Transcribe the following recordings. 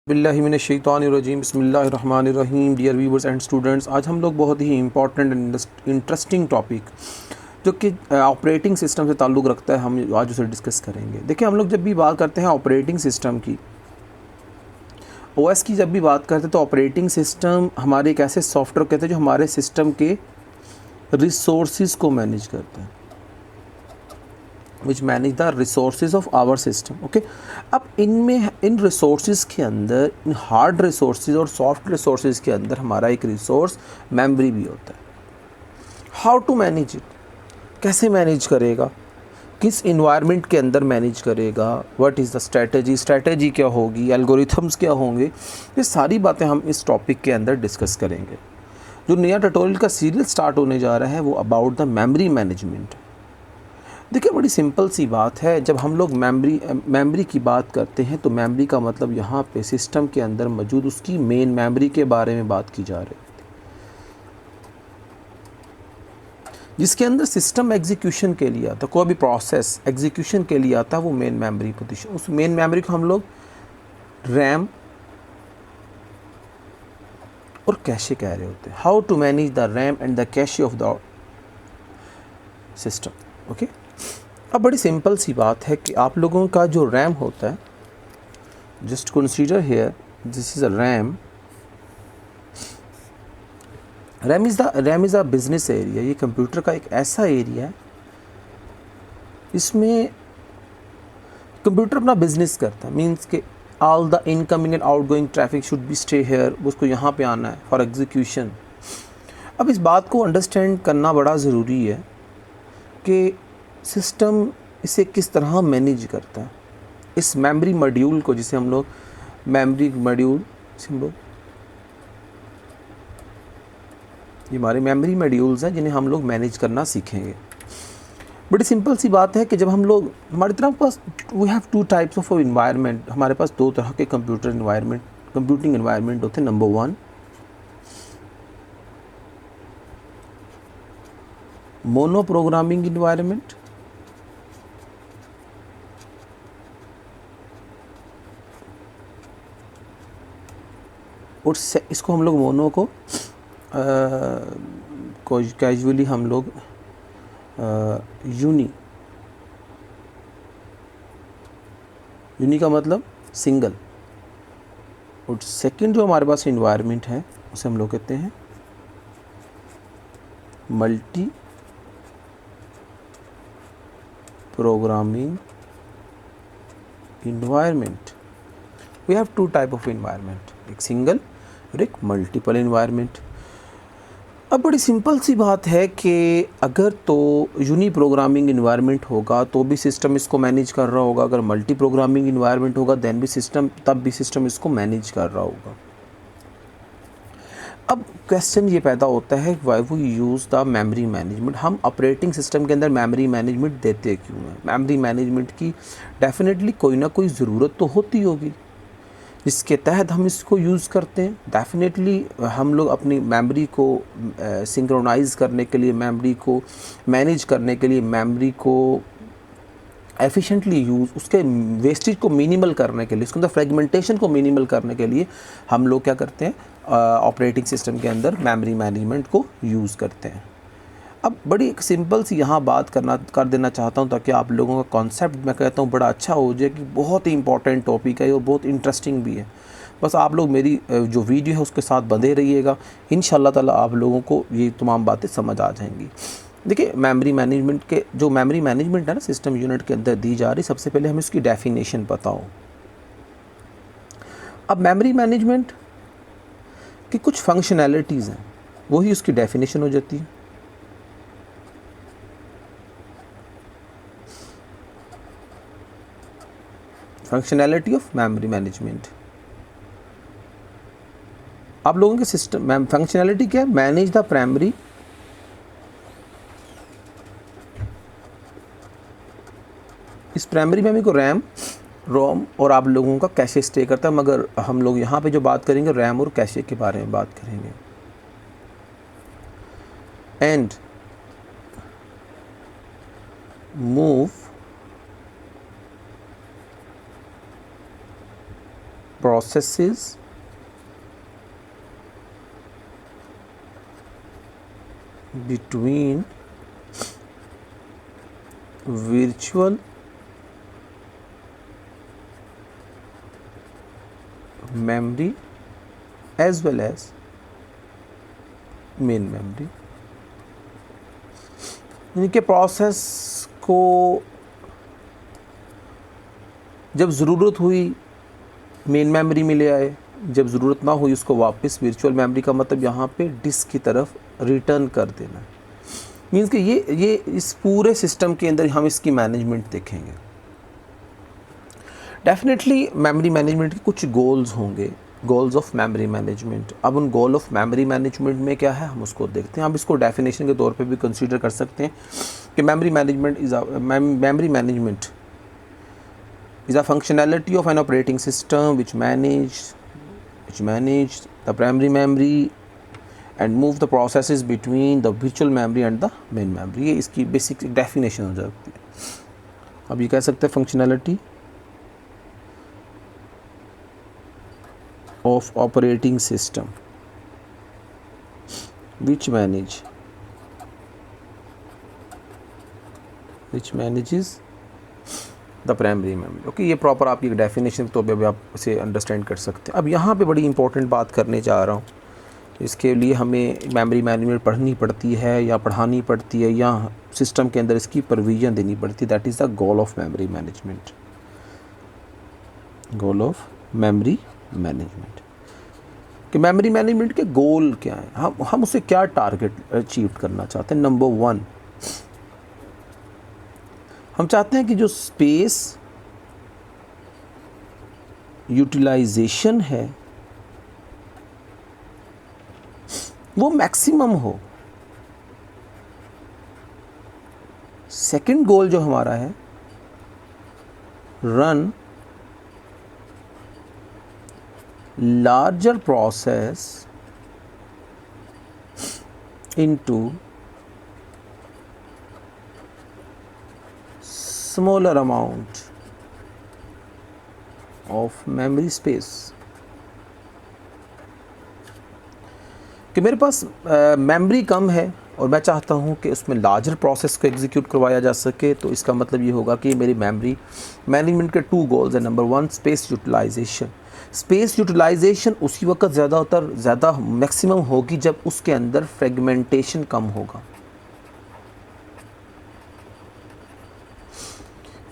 बिल्लाहिमिनश्शैतानिर्रजीम बिस्मिल्लाहिर्रहमानिर्रहीम। Dear viewers and students, आज हम लोग बहुत ही इंपॉर्टेंट एंड इंटरेस्टिंग टॉपिक जो कि ऑपरेटिंग सिस्टम से ताल्लुक़ रखता है, हम आज उसे डिस्कस करेंगे। देखिए, हम लोग जब भी बात करते हैं ऑपरेटिंग सिस्टम की, ओएस की जब भी बात करते हैं तो ऑपरेटिंग सिस्टम हमारे एक ऐसे सॉफ्टवेयर कहते हैं जो हमारे सिस्टम के रिसोर्सिस को मैनेज करते हैं, which manage the resources of our system. Okay, अब इन रिसोर्सेज के अंदर, इन हार्ड रिसोर्सेज और सॉफ्ट रिसोर्सेज के अंदर हमारा एक रिसोर्स मेमोरी भी होता है। हाउ टू मैनेज इट, कैसे मैनेज करेगा, किस इन्वायरमेंट के अंदर मैनेज करेगा, व्हाट इज़ द स्ट्रैटेजी क्या होगी, एल्गोरिथम्स क्या होंगे, ये सारी बातें हम इस टॉपिक के अंदर डिस्कस करेंगे। जो नया ट्यूटोरियल का सीरियल स्टार्ट होने जा रहा है वो अबाउट द मेमोरी मैनेजमेंट। देखिए, बड़ी सिंपल सी बात है। जब हम लोग मेमोरी की बात करते हैं तो मेमोरी का मतलब यहाँ पे सिस्टम के अंदर मौजूद उसकी मेन मेमोरी के बारे में बात की जा रही है, जिसके अंदर सिस्टम एग्जीक्यूशन के लिए आता, कोई भी प्रोसेस एग्जीक्यूशन के लिए आता है, वो मेन मेमोरी पोजीशन। उस मेन मेमोरी को हम लोग रैम और कैशे कह रहे होते हैं। How to manage the RAM and the cache of the system. Okay, अब बड़ी सिंपल सी बात है कि आप लोगों का जो रैम होता है, just consider here this is a RAM. RAM is a business area. ये कंप्यूटर का एक ऐसा एरिया है, इसमें कंप्यूटर अपना बिजनेस करता है। मीन्स के all the incoming and outgoing traffic should be stay here, उसको यहाँ पे आना है फॉर एग्जीक्यूशन। अब इस बात को अंडरस्टैंड करना बड़ा ज़रूरी है कि सिस्टम इसे किस तरह मैनेज करता है। इस मेमोरी मॉड्यूल को, जिसे हम लोग मेमोरी मॉड्यूल, ये हमारे मेमोरी मॉड्यूल्स हैं जिन्हें हम लोग मैनेज करना सीखेंगे। बड़ी सिंपल सी बात है कि जब हम लोग, हमारी तरफ पास we have two types of environment. हमारे पास दो तरह के कंप्यूटिंग इन्वायरमेंट होते हैं। नंबर 1, मोनो प्रोग्रामिंग इन्वायरमेंट, और इसको हम लोग मोनो को कैजुअली हम लोग यूनी का मतलब सिंगल। और सेकंड जो हमारे पास इन्वायरमेंट है उसे हम लोग कहते हैं multi programming environment. We have two type of environment, एक सिंगल और एक मल्टीपल इन्वायरमेंट। अब बड़ी सिंपल सी बात है कि अगर तो यूनी प्रोग्रामिंग इन्वायरमेंट होगा तो भी सिस्टम इसको मैनेज कर रहा होगा, अगर मल्टी प्रोग्रामिंग इन्वायरमेंट होगा तब भी सिस्टम इसको मैनेज कर रहा होगा। अब क्वेश्चन ये पैदा होता है, why we use the memory management. हम ऑपरेटिंग सिस्टम के अंदर मेमोरी मैनेजमेंट देते क्यों हैं? मेमोरी मैनेजमेंट की डेफिनेटली कोई ना कोई ज़रूरत तो होती होगी जिसके तहत हम इसको यूज़ करते हैं। डेफिनेटली हम लोग अपनी मेमोरी को सिंक्रोनाइज़ करने के लिए, मेमोरी को मैनेज करने के लिए, मेमोरी को एफिशिएंटली यूज़, उसके वेस्टेज को मिनिमल करने के लिए, उसके अंदर फ्रेगमेंटेशन को मिनिमल करने के लिए हम लोग क्या करते हैं, ऑपरेटिंग सिस्टम के अंदर मेमोरी मैनेजमेंट को यूज़ करते हैं। अब बड़ी एक सिंपल सी यहाँ बात कर देना चाहता हूँ ताकि आप लोगों का कॉन्सेप्ट, मैं कहता हूँ, बड़ा अच्छा हो जाए कि बहुत ही इंपॉर्टेंट टॉपिक है और बहुत इंटरेस्टिंग भी है। बस आप लोग मेरी जो वीडियो है उसके साथ बंधे रहिएगा, इंशाल्लाह ताला आप लोगों को ये तमाम बातें समझ आ जाएंगी। देखिए, मेमोरी मैनेजमेंट है ना, सिस्टम यूनिट के अंदर दी जा रही, सबसे पहले हमें उसकी डेफिनेशन पता हो। अब मेमोरी मैनेजमेंट की कुछ फंक्शनैलिटीज़ हैं, वही उसकी डेफिनेशन हो जाती है। Functionality of memory management. आप लोगों के सिस्टम फंक्शनैलिटी क्या है? मैनेज द प्राइमरी इस प्राइमरी मेमोरी को रैम, रोम और आप लोगों का कैशे स्टे करता है। मगर हम लोग यहाँ पे जो बात करेंगे रैम और कैशे के बारे में बात करेंगे। And move processes between virtual memory as well as main memory, यानी कि प्रोसेस को जब ज़रूरत हुई मेन मेमोरी में ले आए, जब ज़रूरत ना हुई उसको वापस वर्चुअल मेमोरी का मतलब यहाँ पे डिस्क की तरफ रिटर्न कर देना। मीन्स कि ये इस पूरे सिस्टम के अंदर हम इसकी मैनेजमेंट देखेंगे। डेफिनेटली मेमोरी मैनेजमेंट के कुछ गोल्स होंगे, गोल्स ऑफ मेमोरी मैनेजमेंट। अब उन गोल ऑफ मेमोरी मैनेजमेंट में क्या है हम उसको देखते हैं। अब इसको डेफिनेशन के तौर पे भी कंसीडर कर सकते हैं कि memory management is a functionality of an operating system which manage the primary memory and move the processes between the virtual memory and the main memory। ये इसकी बेसिक डेफिनेशन हो जाती है। अब ये कह सकते हैं functionality of operating system which manages the primary memory। Okay, ये प्रॉपर आपकी डेफिनेशन तो भी आप इसे अंडरस्टैंड कर सकते हैं। अब यहाँ पे बड़ी इंपॉर्टेंट बात करने जा रहा हूँ। इसके लिए हमें मेमोरी मैनेजमेंट पढ़नी पड़ती है या पढ़ानी पड़ती है या सिस्टम के अंदर इसकी प्रोविज़न देनी पड़ती है। That is the goal of memory management. Goal of memory management कि मेमोरी मैनेजमेंट के गोल क्या हैं, हम उसे क्या टारगेट अचीव करना चाहते हैं। नंबर 1, हम चाहते हैं कि जो स्पेस यूटिलाइजेशन है वो मैक्सिमम हो। सेकंड गोल जो हमारा है, run larger process into smaller amount of memory space। कि मेरे पास मेमोरी कम है और मैं चाहता हूँ कि उसमें लार्जर प्रोसेस को एग्जीक्यूट करवाया जा सके, तो इसका मतलब ये होगा कि मेरी मेमोरी मैनेजमेंट के 2 गोल्स हैं। Number 1, space utilization. Space utilization उसी वक्त ज़्यादा मैक्सिमम होगी जब उसके अंदर फ्रेगमेंटेशन कम होगा।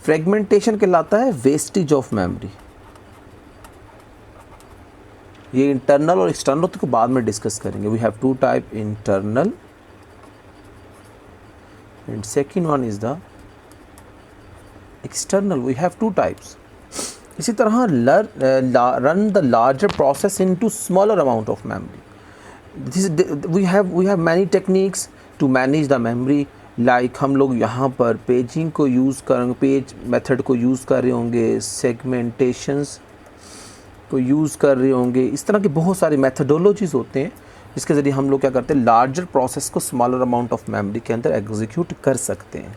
फ्रेगमेंटेशन कहलाता है वेस्टेज ऑफ मेमोरी। ये इंटरनल और एक्सटर्नल को बाद में डिस्कस करेंगे। We have 2 type, internal and second one is the external. We have 2 types. इसी तरह run the larger process into smaller amount of memory. We have many techniques to manage the memory. Like हम लोग यहाँ पर paging को use करेंगे, page method को use कर रहे होंगे, सेगमेंटेशंस को यूज़ कर रहे होंगे। इस तरह के बहुत सारे मेथडोलॉजीज़ होते हैं जिसके ज़रिए हम लोग क्या करते हैं, लार्जर प्रोसेस को स्मॉलर अमाउंट ऑफ मेमोरी के अंदर एग्जीक्यूट कर सकते हैं।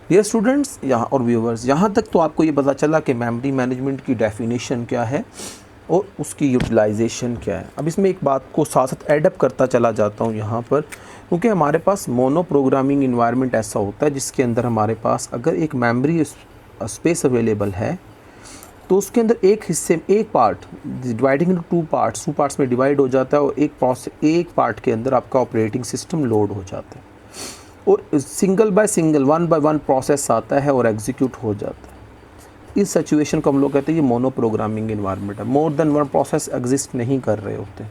डियर स्टूडेंट्स यहाँ और व्यूवर्स, यहाँ तक तो आपको ये पता चला कि मेमोरी मैनेजमेंट की डेफिनेशन क्या है और उसकी यूटिलाइजेशन क्या है। अब इसमें एक बात को साथ साथ एडअप करता चला जाता हूँ यहाँ पर, क्योंकि हमारे पास मोनो प्रोग्रामिंग इन्वायरमेंट ऐसा होता है जिसके अंदर हमारे पास अगर एक मेमोरी स्पेस अवेलेबल है तो उसके अंदर एक हिस्से में एक पार्ट डिवाइडिंग इनटू 2 पार्ट्स में डिवाइड हो जाता है और एक पार्ट के अंदर आपका ऑपरेटिंग सिस्टम लोड हो जाता है और single by single 1 by 1 process आता है और एग्जीक्यूट हो जाता है। इस सिचुएशन को हम लोग कहते हैं ये मोनो प्रोग्रामिंग इन्वायरमेंट है। मोर देन 1 प्रोसेस एग्जिस्ट नहीं कर रहे होते।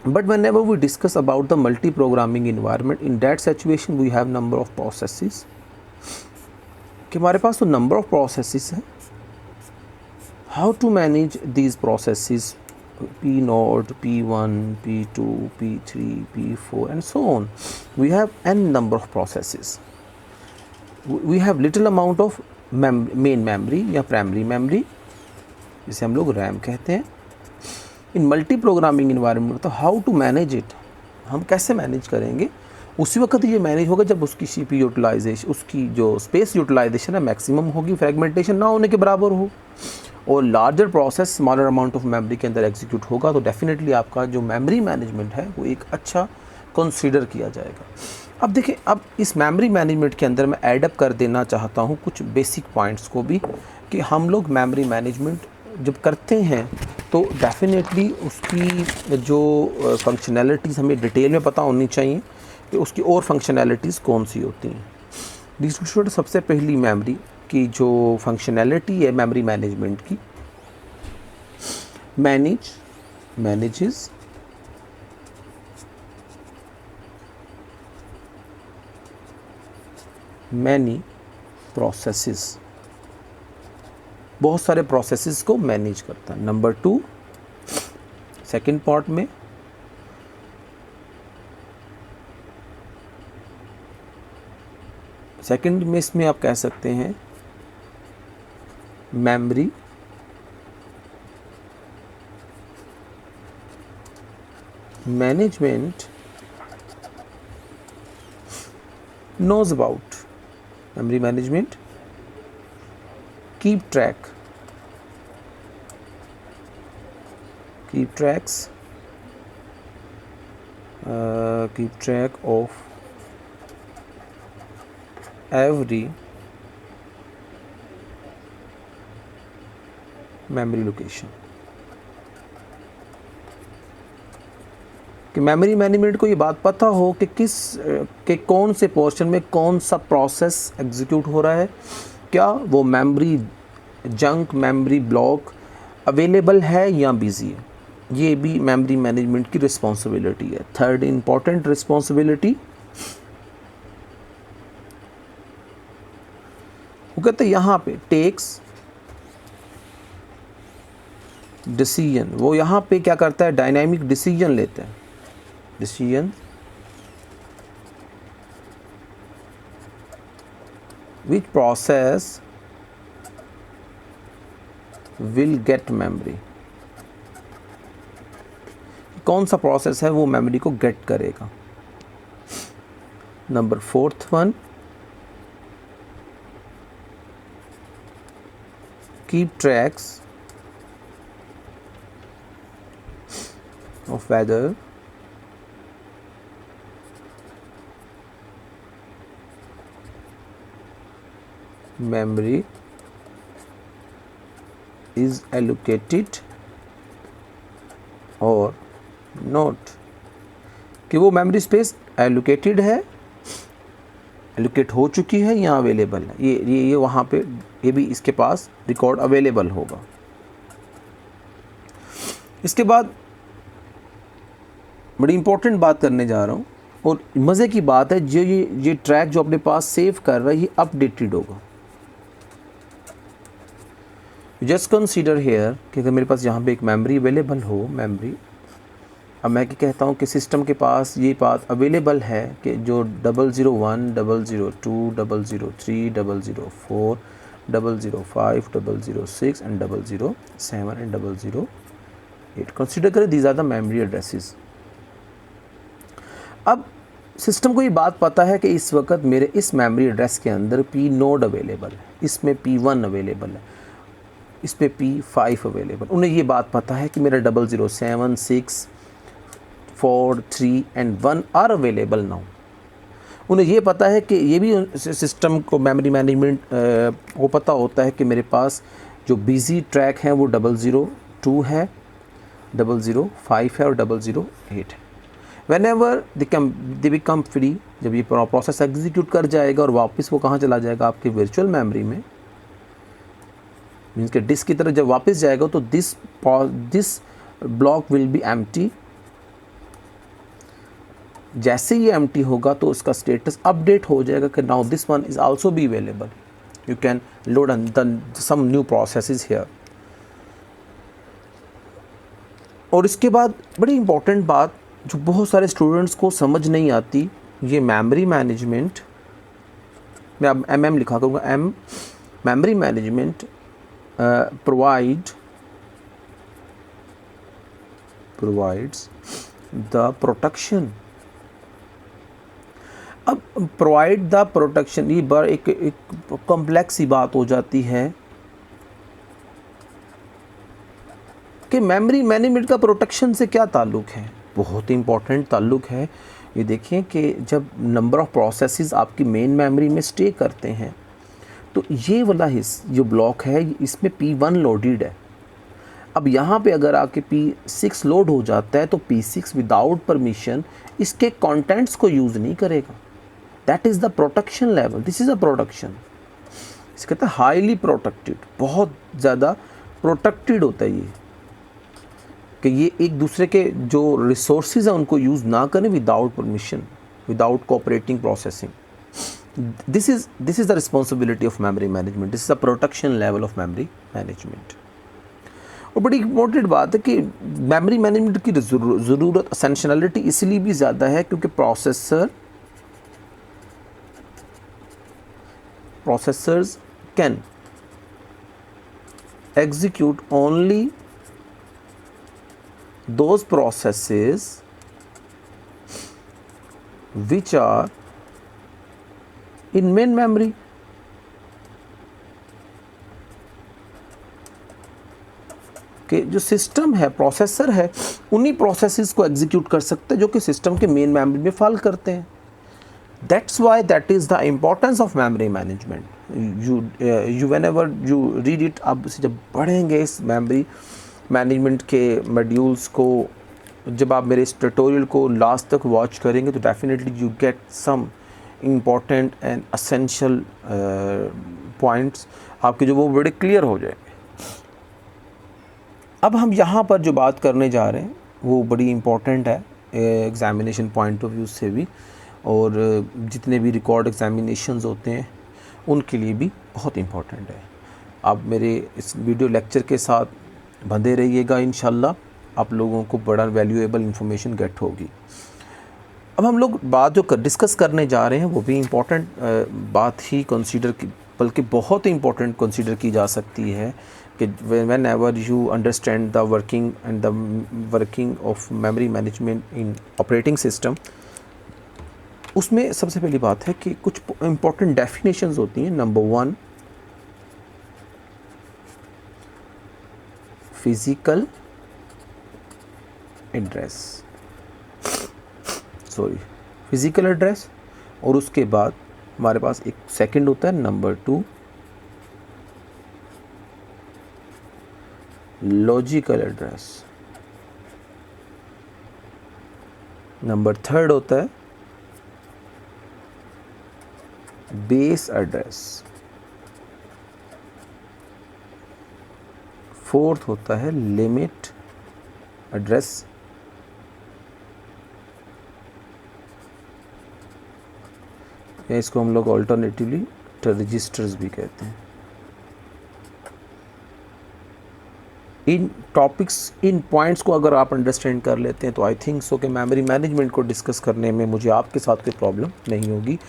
But whenever we discuss about the multi programming environment, in that situation we have number of processes कि हमारे पास तो नंबर ऑफ प्रोसेसेस है। How to manage these processes, P0, P1, P2, P3, P4 and so on. We have n number of processes. We have little amount of main memory या primary memory जिसे हम लोग RAM कहते हैं। इन multi programming environment तो how to manage it, हम कैसे manage करेंगे। उसी वक्त ये मैनेज होगा जब उसकी CPU यूटिलाइजेशन, उसकी जो स्पेस यूटिलाइजेशन है मैक्सिमम होगी, फ्रेगमेंटेशन ना होने के बराबर हो। और larger process smaller amount of memory के अंदर एग्जीक्यूट होगा, तो डेफिनेटली आपका जो मेमोरी मैनेजमेंट है वो एक अच्छा कंसीडर किया जाएगा। अब देखिए, अब इस मेमोरी मैनेजमेंट के अंदर मैं एडअप कर देना चाहता हूँ कुछ बेसिक पॉइंट्स को भी, कि हम लोग मेमोरी मैनेजमेंट जब करते हैं तो डेफिनेटली उसकी जो फंक्शनैलिटीज़ हमें डिटेल में पता होनी चाहिए कि उसकी और फंक्शनैलिटीज़ कौन सी होती हैं। डिस्ट्रीब्यूटेड सबसे पहली मेमोरी की जो फंक्शनैलिटी है मेमोरी मैनेजमेंट की, मैनेजेस मैनी प्रोसेसेस, बहुत सारे प्रोसेसेस को मैनेज करता है। नंबर 2 सेकेंड पार्ट में सेकेंड में इसमें आप कह सकते हैं memory management knows about, memory management keep tracks of every memory location। कि मेमोरी मैनेजमेंट को ये बात पता हो कि के कौन से पोर्शन में कौन सा प्रोसेस एग्जीक्यूट हो रहा है, क्या वो memory junk memory block available है या बिजी है। ये भी मेमोरी मैनेजमेंट की रिस्पॉन्सिबिलिटी है। थर्ड इम्पॉर्टेंट रिस्पॉन्सिबिलिटी वो कहते हैं यहाँ पे टेक्स डिसीजन, वो यहाँ पे क्या करता है, डायनामिक डिसीजन लेता है। Decision which process will get memory, कौन सा प्रोसेस है वो मेमोरी को गेट करेगा। Number 4th one, keep tracks of whether memory is allocated or not, कि वो मेमोरी स्पेस एलोकेटेड है, एलोकेट हो चुकी है या अवेलेबल है। ये वहाँ पे ये भी इसके पास रिकॉर्ड अवेलेबल होगा। इसके बाद बड़ी इंपॉर्टेंट बात करने जा रहा हूँ और मज़े की बात है, जो ये ट्रैक जो अपने पास सेव कर रहा है ये अपडेटेड होगा। जस्ट कंसीडर हेयर कि अगर मेरे पास यहाँ पे एक मेमोरी अवेलेबल हो, मेमोरी, अब मैं क्या कहता हूँ कि सिस्टम के पास ये बात अवेलेबल है कि जो 001, 002, 003, 004, 005, 006 एंड 007 एंड 008 कंसीडर करें, these are the memory addresses. अब सिस्टम को ये बात पता है कि इस वक्त मेरे इस मेमोरी एड्रेस के अंदर P नोड अवेलेबल है, इसमें P1 अवेलेबल है, इस पे P5 अवेलेबल। उन्हें ये बात पता है कि मेरा 007, 6, 4, 3 एंड 1 आर अवेलेबल नाउ। उन्हें ये पता है कि ये भी सिस्टम को मेमोरी मैनेजमेंट को पता होता है कि मेरे पास जो बिजी ट्रैक हैं वो 002 है, 005 है और 008 है। Whenever they become free, जब ये प्रोसेस एग्जीक्यूट कर जाएगा और वापस वो कहाँ चला जाएगा, आपके वर्चुअल मेमोरी में, मीन्स के डिस्क की तरफ जब वापस जाएगा तो this block will be empty. जैसे ही एम्प्टी होगा तो उसका स्टेटस अपडेट हो जाएगा कि now this one is also be available, you can load some new processes here. और इसके बाद बड़ी इंपॉर्टेंट बात जो बहुत सारे स्टूडेंट्स को समझ नहीं आती, ये मेमोरी मैनेजमेंट, मैं अब MM लिखा करूँगा, memory management provides the protection। अब प्रोवाइड द प्रोटेक्शन, ये एक कॉम्प्लेक्स सी बात हो जाती है कि मेमोरी मैनेजमेंट का प्रोटेक्शन से क्या ताल्लुक़ है? बहुत ही इंपॉर्टेंट ताल्लुक़ है। ये देखिए कि जब नंबर ऑफ़ प्रोसेसेस आपकी मेन मेमोरी में स्टे करते हैं तो ये वाला जो ब्लॉक है इसमें P1 लोडेड है। अब यहाँ पे अगर आके P6 लोड हो जाता है तो P6 विदाउट परमिशन इसके कंटेंट्स को यूज़ नहीं करेगा। That is the protection level, this is a protection. इसे कहते हैं हाईली प्रोटेक्टेड, बहुत ज़्यादा प्रोटेक्टेड होता है ये, कि ये एक दूसरे के जो रिसोर्सेज हैं उनको यूज़ ना करें without permission, without cooperating processing. This is the responsibility of memory management, this is the protection level of memory management. और बड़ी इंपॉर्टेंट बात है कि मेमोरी मैनेजमेंट की ज़रूरत, एसेंशियलिटी इसलिए भी ज़्यादा है क्योंकि processors can execute only those processes which are in main memory. कि जो सिस्टम है, प्रोसेसर है, उन्हीं प्रोसेसेस को एग्जीक्यूट कर सकते हैं जो कि सिस्टम के मेन मेमोरी में फॉल करते हैं। That's why that is the importance of memory management. You whenever you read it, आप जब पढ़ेंगे इस मेमोरी मैनेजमेंट के मॉड्यूल्स को, जब आप मेरे इस ट्यूटोरियल को लास्ट तक वॉच करेंगे तो definitely you get some important and essential points आपके जो वो बड़े क्लियर हो जाएंगे। अब हम यहाँ पर जो बात करने जा रहे हैं वो बड़ी इम्पॉर्टेंट है एग्ज़ामिनेशन पॉइंट ऑफ व्यू से भी, और जितने भी रिकॉर्ड एग्ज़ामिनेशंस होते हैं उनके लिए भी बहुत इम्पॉर्टेंट है। आप मेरे इस वीडियो लेक्चर के साथ बंधे रहिएगा, इंशाल्लाह आप लोगों को बड़ा वैल्यूएबल इंफॉर्मेशन गेट होगी। अब हम लोग बात जो डिस्कस करने जा रहे हैं वो भी इम्पॉर्टेंट बात ही कंसीडर की, बल्कि बहुत ही इम्पॉर्टेंट कंसीडर की जा सकती है कि when ever you understand the working of memory management in operating system, उसमें सबसे पहली बात है कि कुछ इम्पॉर्टेंट डेफिनेशंस होती हैं। नंबर 1, फिजिकल एड्रेस, और उसके बाद हमारे पास एक सेकंड होता है नंबर 2, लॉजिकल एड्रेस, नंबर 3 होता है बेस एड्रेस, 4th होता है लिमिट एड्रेस, या इसको हम लोग ऑल्टरनेटिवली रजिस्टर्स भी कहते हैं। इन टॉपिक्स, इन पॉइंट्स को अगर आप अंडरस्टैंड कर लेते हैं तो आई थिंक सो कि मेमोरी मैनेजमेंट को डिस्कस करने में मुझे आपके साथ कोई प्रॉब्लम नहीं होगी।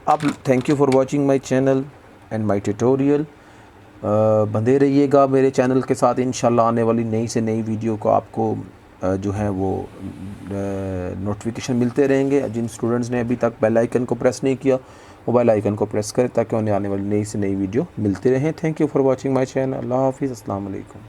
अब thank you for watching my channel and my tutorial. बंधे रहिएगा मेरे चैनल के साथ, इंशाल्लाह आने वाली नई से नई वीडियो को आपको जो है वो नोटिफिकेशन मिलते रहेंगे। जिन स्टूडेंट्स ने अभी तक बेल आइकन को प्रेस नहीं किया वो बेल आइकन को प्रेस करें ताकि उन्हें आने वाली नई से नई वीडियो मिलती रहें। Thank you for watching my channel. अल्लाह हाफिज़, अस्सलाम वालेकुम।